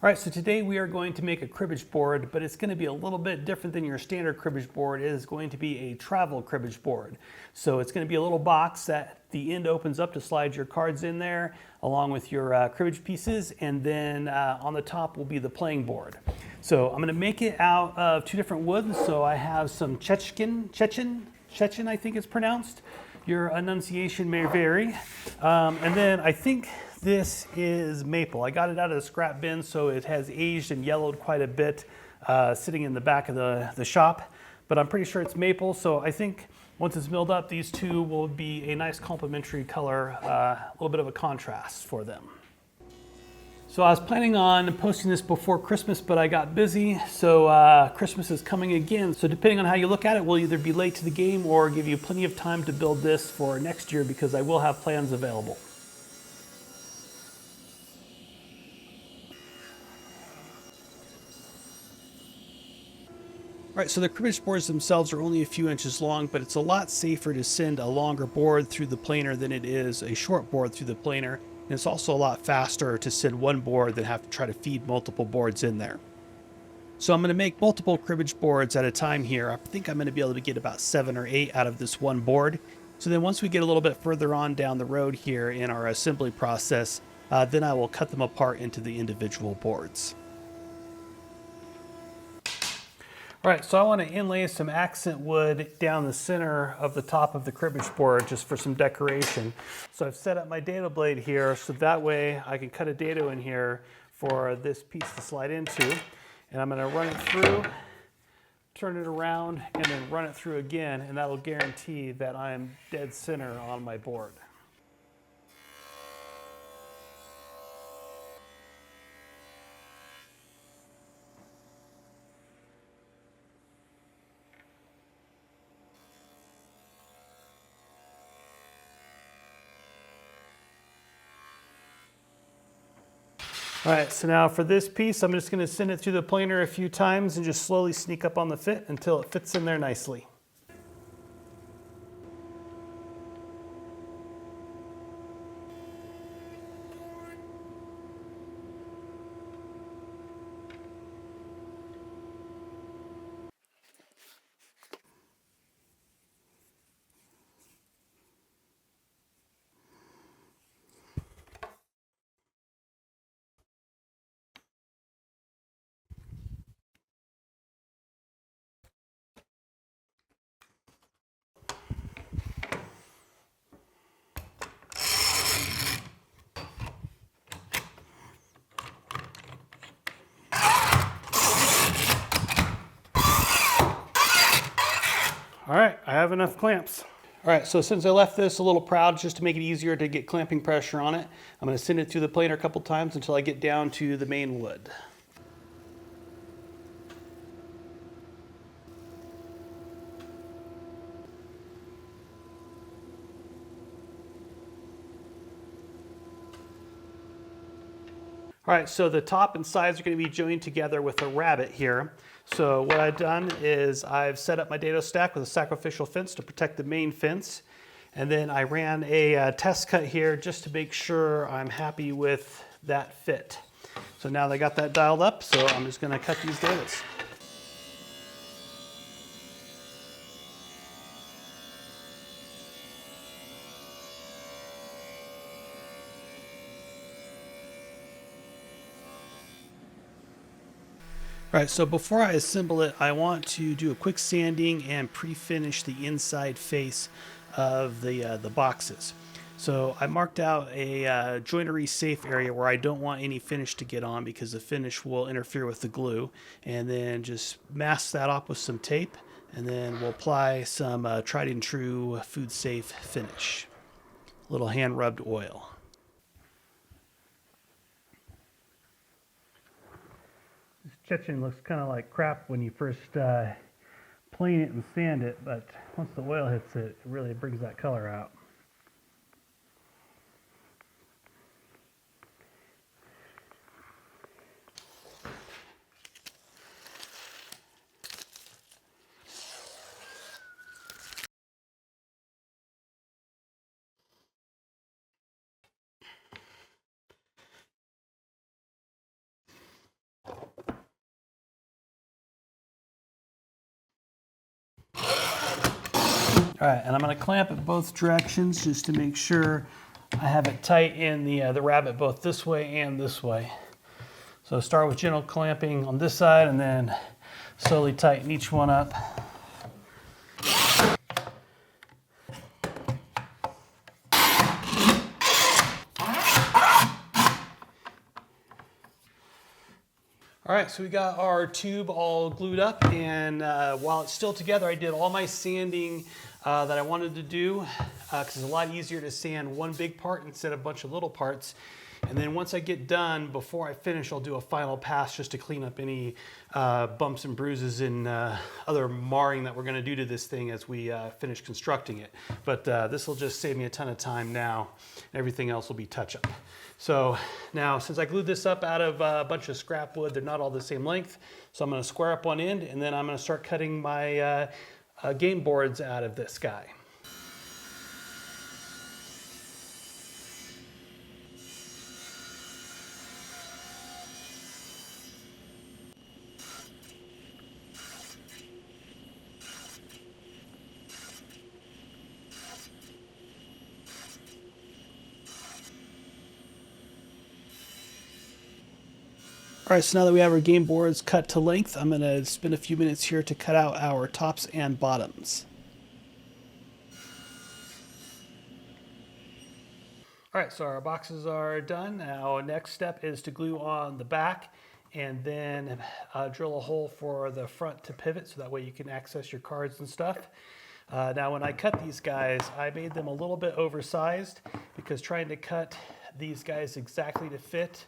All right, so today we are going to make a cribbage board, but it's going to be a little bit different than your standard cribbage board. It is going to be a travel cribbage board. So it's going to be a little box that the end opens up to slide your cards in there, along with your cribbage pieces, and then on the top will be the playing board. So I'm going to make it out of two different woods. So I have some Chechen, I think it's pronounced. Your enunciation may vary. And then I think this is maple. I got it out of the scrap bin, so it has aged and yellowed quite a bit sitting in the back of the shop. But I'm pretty sure it's maple, so I think once it's milled up, these two will be a nice complementary color, a little bit of a contrast for them. So I was planning on posting this before Christmas, but I got busy, so Christmas is coming again. So depending on how you look at it, we'll either be late to the game or give you plenty of time to build this for next year, because I will have plans available. All right, so the cribbage boards themselves are only a few inches long, but it's a lot safer to send a longer board through the planer than it is a short board through the planer. And it's also a lot faster to send one board than have to try to feed multiple boards in there. So I'm going to make multiple cribbage boards at a time here. I think I'm going to be able to get about 7 or 8 out of this one board. So then once we get a little bit further on down the road here in our assembly process, then I will cut them apart into the individual boards. All right, so I want to inlay some accent wood down the center of the top of the cribbage board just for some decoration. So I've set up my dado blade here so that way I can cut a dado in here for this piece to slide into. And I'm going to run it through, turn it around, and then run it through again, and that will guarantee that I'm dead center on my board. All right, so now for this piece, I'm just going to send it through the planer a few times and just slowly sneak up on the fit until it fits in there nicely. All right, I have enough clamps. All right, so since I left this a little proud, just to make it easier to get clamping pressure on it, I'm going to send it through the planer a couple times until I get down to the main wood. All right, so the top and sides are going to be joined together with a rabbet here. So what I've done is I've set up my dado stack with a sacrificial fence to protect the main fence. And then I ran a test cut here just to make sure I'm happy with that fit. So now they got that dialed up, so I'm just going to cut these dados. All right, so before I assemble it, I want to do a quick sanding and pre-finish the inside face of the boxes. So I marked out a joinery safe area where I don't want any finish to get on because the finish will interfere with the glue. And then just mask that off with some tape, and then we'll apply some tried and true food safe finish. A little hand rubbed oil. Chechen looks kind of like crap when you first plane it and sand it, but once the oil hits it, it really brings that color out. All right, and I'm going to clamp it both directions just to make sure I have it tight in the rabbet both this way and this way. So start with gentle clamping on this side and then slowly tighten each one up. All right, so we got our tube all glued up, and while it's still together, I did all my sanding that I wanted to do because it's a lot easier to sand one big part instead of a bunch of little parts. And then once I get done, before I finish, I'll do a final pass just to clean up any bumps and bruises and other marring that we're gonna do to this thing as we finish constructing it. But this will just save me a ton of time now. Everything else will be touch-up. So now, since I glued this up out of a bunch of scrap wood, they're not all the same length. So I'm gonna square up one end, and then I'm gonna start cutting my game boards out of this guy. All right, so now that we have our game boards cut to length, I'm going to spend a few minutes here to cut out our tops and bottoms. All right, so our boxes are done. Now, next step is to glue on the back and then drill a hole for the front to pivot so that way you can access your cards and stuff. Now, when I cut these guys, I made them a little bit oversized because trying to cut these guys exactly to fit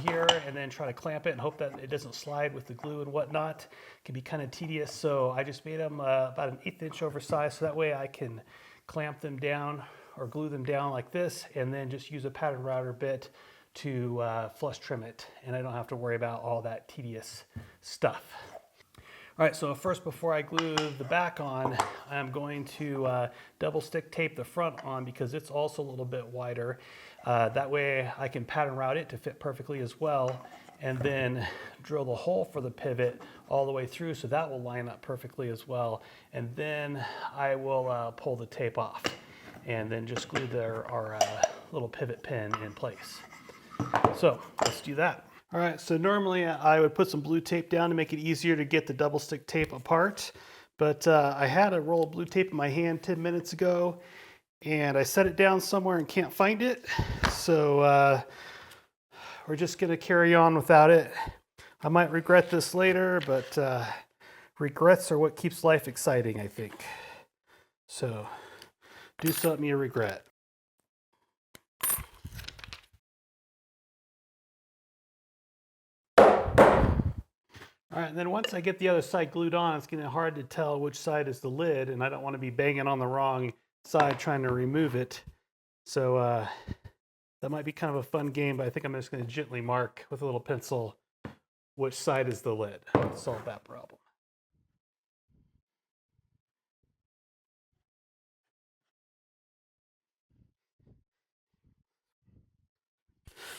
here and then try to clamp it and hope that it doesn't slide with the glue and whatnot can be kind of tedious. So I just made them about an 1/8 inch oversized so that way I can clamp them down or glue them down like this and then just use a pattern router bit to flush trim it, and I don't have to worry about all that tedious stuff. All right, so first, before I glue the back on, I'm going to double stick tape the front on because it's also a little bit wider. That way I can pattern route it to fit perfectly as well, and then drill the hole for the pivot all the way through so that will line up perfectly as well. And then I will pull the tape off and then just glue our little pivot pin in place. So let's do that. All right, so normally I would put some blue tape down to make it easier to get the double stick tape apart, but I had a roll of blue tape in my hand 10 minutes ago and I set it down somewhere and can't find it. So we're just gonna carry on without it. I might regret this later, but regrets are what keeps life exciting, I think. So do something you regret. All right, and then once I get the other side glued on, it's getting hard to tell which side is the lid, and I don't want to be banging on the wrong side trying to remove it. So that might be kind of a fun game, but I think I'm just going to gently mark with a little pencil which side is the lid to solve that problem.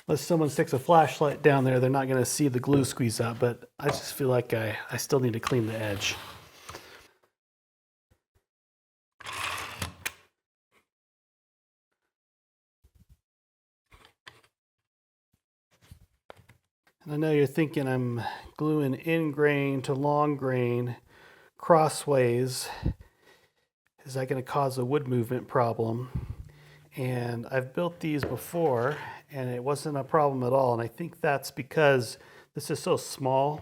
Unless someone sticks a flashlight down there, they're not going to see the glue squeeze out, but I just feel like I still need to clean the edge. And I know you're thinking I'm gluing in grain to long grain crossways. Is that going to cause a wood movement problem? And I've built these before and it wasn't a problem at all. And I think that's because this is so small,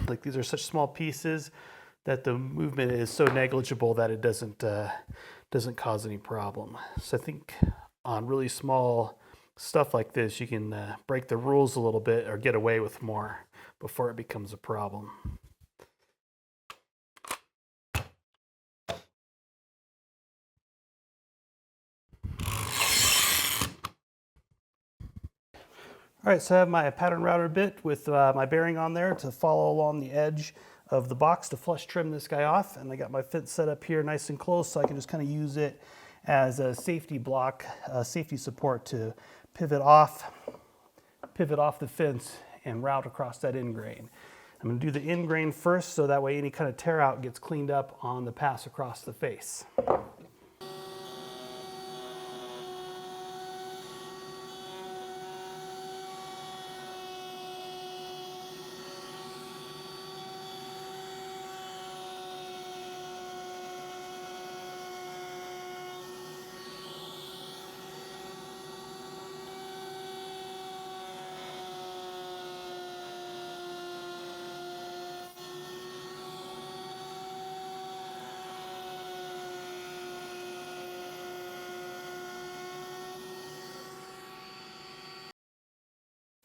like these are such small pieces that the movement is so negligible that it doesn't cause any problem. So I think on really small stuff like this, you can break the rules a little bit or get away with more before it becomes a problem. All right, so I have my pattern router bit with my bearing on there to follow along the edge of the box to flush trim this guy off. And I got my fence set up here nice and close so I can just kind of use it as a safety block, safety support to pivot off the fence and route across that end grain. I'm going to do the end grain first so that way any kind of tear out gets cleaned up on the pass across the face.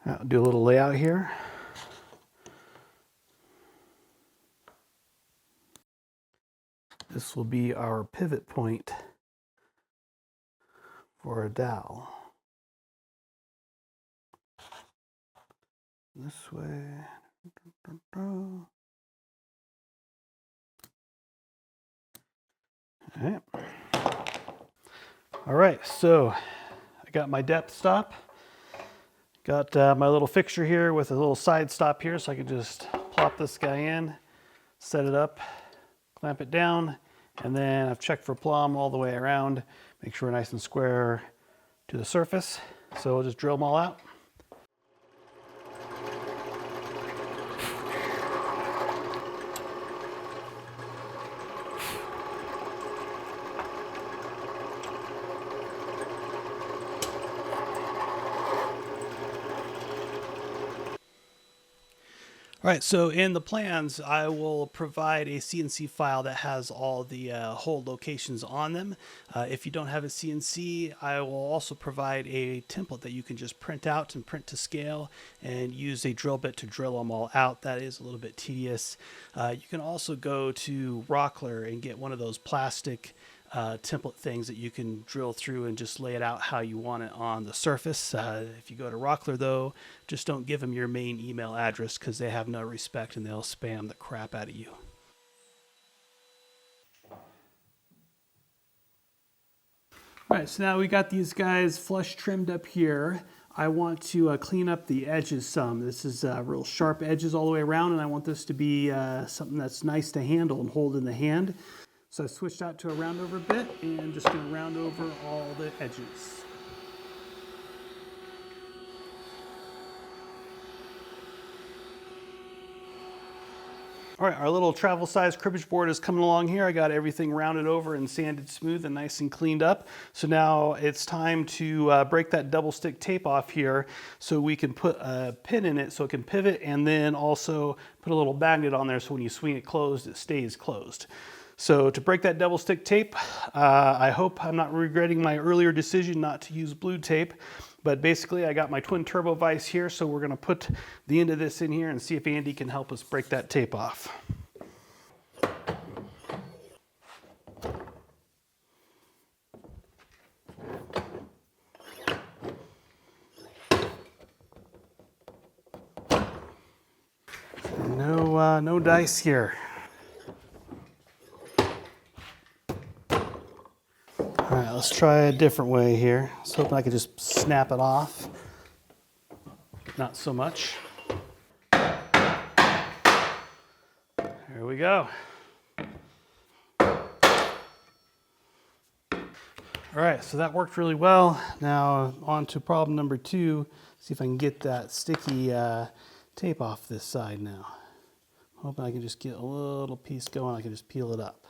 I'll do a little layout here. This will be our pivot point for a dowel. This way. All right, so I got my depth stop. Got my little fixture here with a little side stop here, so I can just plop this guy in, set it up, clamp it down, and then I've checked for plumb all the way around, make sure we're nice and square to the surface. So we'll just drill them all out. All right, so in the plans, I will provide a CNC file that has all the hole locations on them. If you don't have a CNC, I will also provide a template that you can just print out and print to scale and use a drill bit to drill them all out. That is a little bit tedious. You can also go to Rockler and get one of those plastic template things that you can drill through and just lay it out how you want it on the surface. If you go to Rockler though, just don't give them your main email address because they have no respect and they'll spam the crap out of you. All right, so now we got these guys flush trimmed up here. I want to clean up the edges some. This is real sharp edges all the way around, and I want this to be something that's nice to handle and hold in the hand. So I switched out to a round over bit and just going to round over all the edges. All right, our little travel size cribbage board is coming along here. I got everything rounded over and sanded smooth and nice and cleaned up. So now it's time to break that double stick tape off here so we can put a pin in it so it can pivot, and then also put a little magnet on there so when you swing it closed, it stays closed. So to break that double stick tape, I hope I'm not regretting my earlier decision not to use blue tape, but basically I got my twin turbo vise here, so we're gonna put the end of this in here and see if Andy can help us break that tape off. No dice here. All right, let's try a different way here. I was hoping I could just snap it off. Not so much. There we go. All right, so that worked really well. Now on to problem number 2. See if I can get that sticky tape off this side now. I'm hoping I can just get a little piece going. I can just peel it up.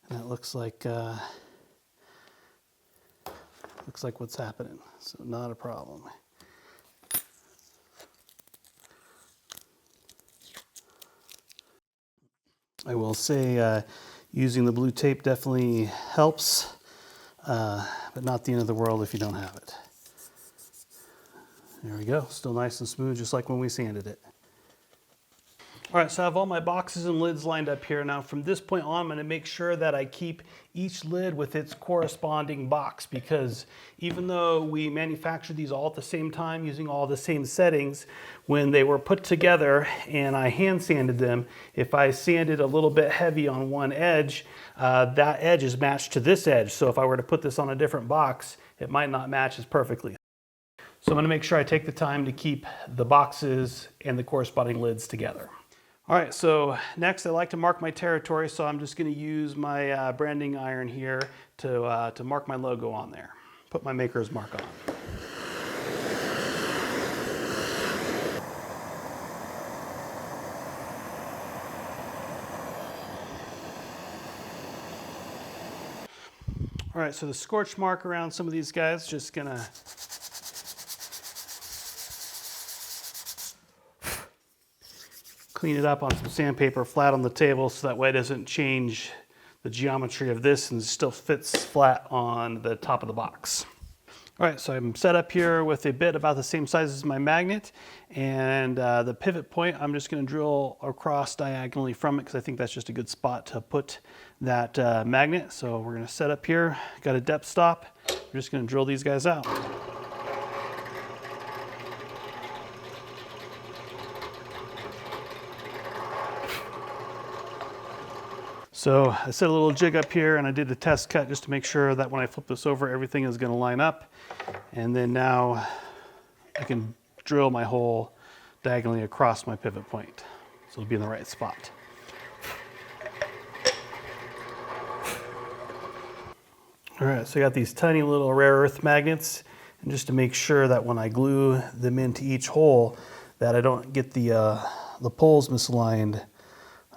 And that looks like what's happening, so not a problem. I will say using the blue tape definitely helps, but not the end of the world if you don't have it. There we go, still nice and smooth, just like when we sanded it. All right, so I have all my boxes and lids lined up here. Now from this point on, I'm going to make sure that I keep each lid with its corresponding box, because even though we manufactured these all at the same time using all the same settings, when they were put together and I hand sanded them, if I sanded a little bit heavy on one edge, that edge is matched to this edge. So if I were to put this on a different box, it might not match as perfectly. So I'm going to make sure I take the time to keep the boxes and the corresponding lids together. All right, so next I like to mark my territory, so I'm just going to use my branding iron here to mark my logo on there. Put my maker's mark on. All right, so the scorch mark around some of these guys, just gonna clean it up on some sandpaper flat on the table so that way it doesn't change the geometry of this and still fits flat on the top of the box. All right, so I'm set up here with a bit about the same size as my magnet, and the pivot point I'm just going to drill across diagonally from it because I think that's just a good spot to put that magnet. So we're going to set up here, got a depth stop, we're just going to drill these guys out. So I set a little jig up here and I did a test cut just to make sure that when I flip this over, everything is going to line up. And then now I can drill my hole diagonally across my pivot point. So it'll be in the right spot. All right, so I got these tiny little rare earth magnets. And just to make sure that when I glue them into each hole, that I don't get the poles misaligned,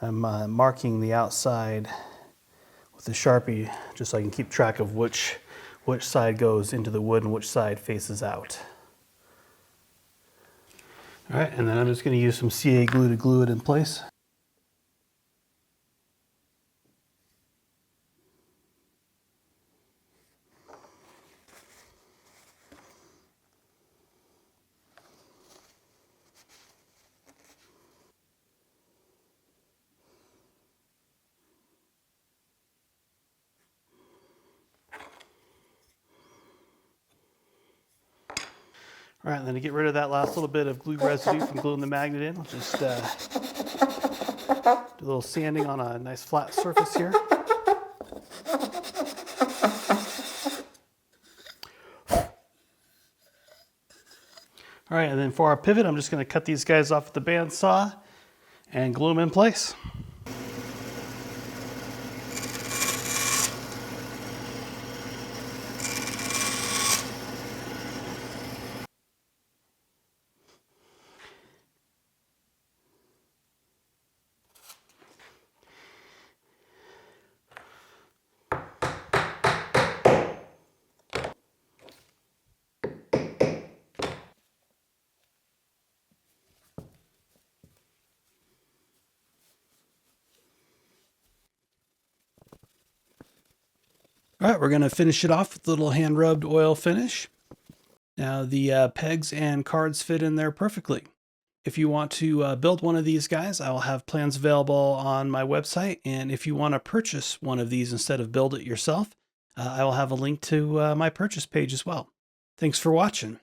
I'm marking the outside with a Sharpie just so I can keep track of which side goes into the wood and which side faces out. All right, and then I'm just going to use some CA glue to glue it in place. All right, and then to get rid of that last little bit of glue residue from gluing the magnet in, I'll just do a little sanding on a nice flat surface here. All right, and then for our pivot, I'm just going to cut these guys off with the bandsaw and glue them in place. All right, we're going to finish it off with a little hand-rubbed oil finish. Now the pegs and cards fit in there perfectly. If you want to build one of these guys, I will have plans available on my website. And if you want to purchase one of these instead of build it yourself, I will have a link to my purchase page as well. Thanks for watching.